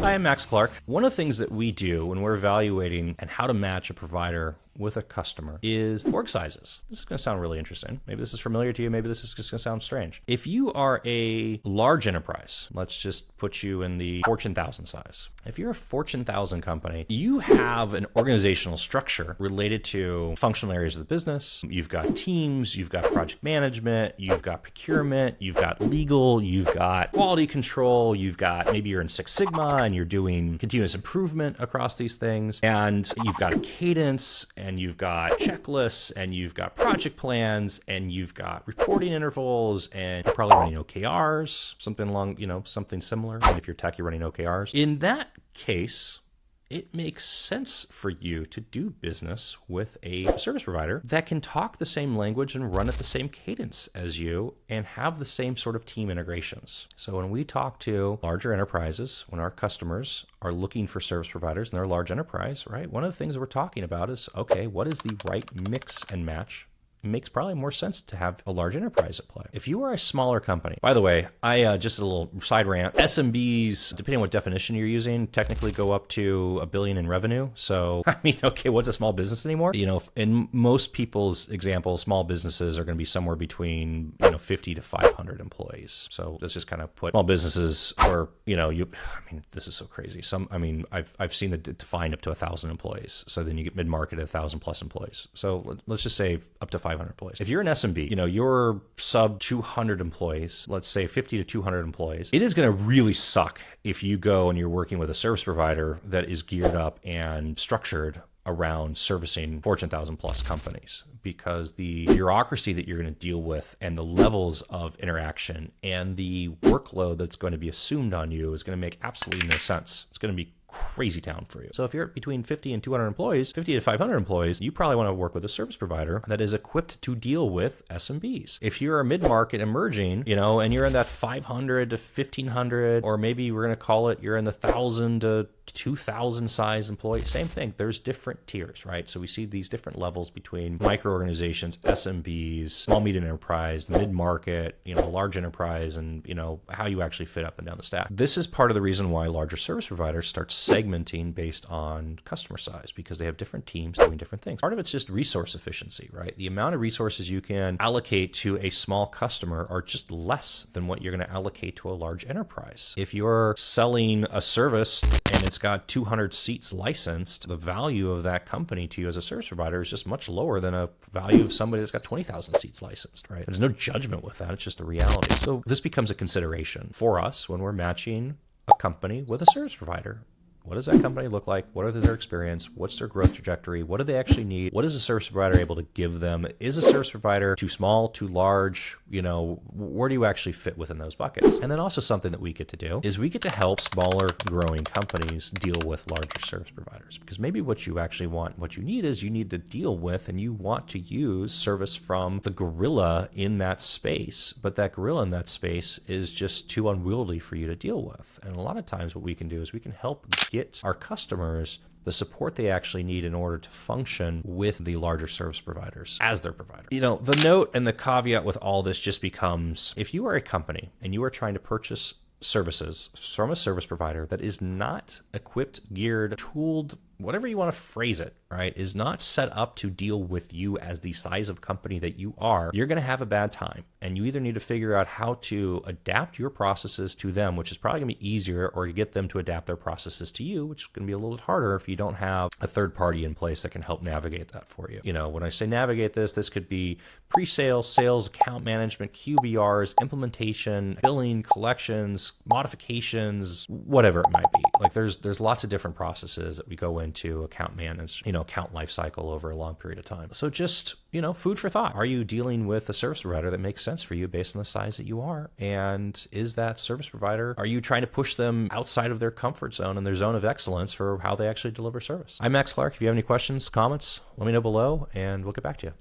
Hi, I'm Max Clark. One of the things that we do when we're evaluating and how to match a provider with a customer is org sizes. This is going to sound really interesting. Maybe this is familiar to you. Maybe this is just going to sound strange. If you are a large enterprise, let's just put you in the Fortune 1000 size. If you're a Fortune 1000 company, you have an organizational structure related to functional areas of the business. You've got teams, you've got project management, you've got procurement, you've got legal, you've got quality control, you've got, maybe you're in Six Sigma and you're doing continuous improvement across these things, and you've got a cadence, and you've got checklists, and you've got project plans, and you've got reporting intervals, and you're probably running OKRs, something along, something similar. And if you're tech, you're running OKRs. In that case, it makes sense for you to do business with a service provider that can talk the same language and run at the same cadence as you and have the same sort of team integrations. So when we talk to larger enterprises, when our customers are looking for service providers and they're a large enterprise, right? One of the things that we're talking about is, okay, what is the right mix and match? It makes probably more sense to have a large enterprise at play. If you are a smaller company, by the way, just a little side rant, SMBs, depending on what definition you're using, technically go up to $1 billion in revenue. So, okay, what's a small business anymore? In most people's examples, small businesses are going to be somewhere between, 50 to 500 employees. So let's just kind of put small businesses where, this is so crazy. I've seen the defined up to 1,000 employees. So then you get mid-market at 1,000 plus employees. So let's just say up to 500 employees. If you're an SMB, you're sub 200 employees, let's say 50 to 200 employees, it is going to really suck if you go and you're working with a service provider that is geared up and structured around servicing Fortune 1000 plus companies, because the bureaucracy that you're going to deal with and the levels of interaction and the workload that's going to be assumed on you is going to make absolutely no sense. It's going to be crazy town for you. So if you're between 50 and 200 employees, 50 to 500 employees, you probably want to work with a service provider that is equipped to deal with SMBs. If you're a mid-market emerging, and you're in that 500 to 1500, or maybe we're going to call it, you're in the 1,000 to 2,000 size employee, same thing. There's different tiers, right? So we see these different levels between micro organizations, SMBs, small medium enterprise, mid-market, large enterprise, and how you actually fit up and down the stack. This is part of the reason why larger service providers start segmenting based on customer size, because they have different teams doing different things. Part of it's just resource efficiency, right? The amount of resources you can allocate to a small customer are just less than what you're going to allocate to a large enterprise. If you're selling a service and it's got 200 seats licensed, the value of that company to you as a service provider is just much lower than a value of somebody that's got 20,000 seats licensed, right? There's no judgment with that. It's just a reality. So this becomes a consideration for us when we're matching a company with a service provider. What does that company look like? What are their experience? What's their growth trajectory? What do they actually need? What is a service provider able to give them? Is a service provider too small, too large? Where do you actually fit within those buckets? And then also something that we get to do is we get to help smaller growing companies deal with larger service providers, because maybe what you actually want, what you need is you need to deal with and you want to use service from the gorilla in that space, but that gorilla in that space is just too unwieldy for you to deal with. And a lot of times what we can do is we can help get our customers the support they actually need in order to function with the larger service providers as their provider. The note and the caveat with all this just becomes, if you are a company and you are trying to purchase services from a service provider that is not equipped, geared, tooled, whatever you want to phrase it, right, is not set up to deal with you as the size of company that you are, you're going to have a bad time. And you either need to figure out how to adapt your processes to them, which is probably going to be easier, or you get them to adapt their processes to you, which is going to be a little bit harder if you don't have a third party in place that can help navigate that for you. When I say navigate this could be pre-sales, sales, account management, QBRs, implementation, billing, collections, modifications, whatever it might be. Like there's lots of different processes that we go into account manage, account lifecycle over a long period of time. So just, food for thought. Are you dealing with a service provider that makes sense for you based on the size that you are? And is that service provider, are you trying to push them outside of their comfort zone and their zone of excellence for how they actually deliver service? I'm Max Clark. If you have any questions, comments, let me know below and we'll get back to you.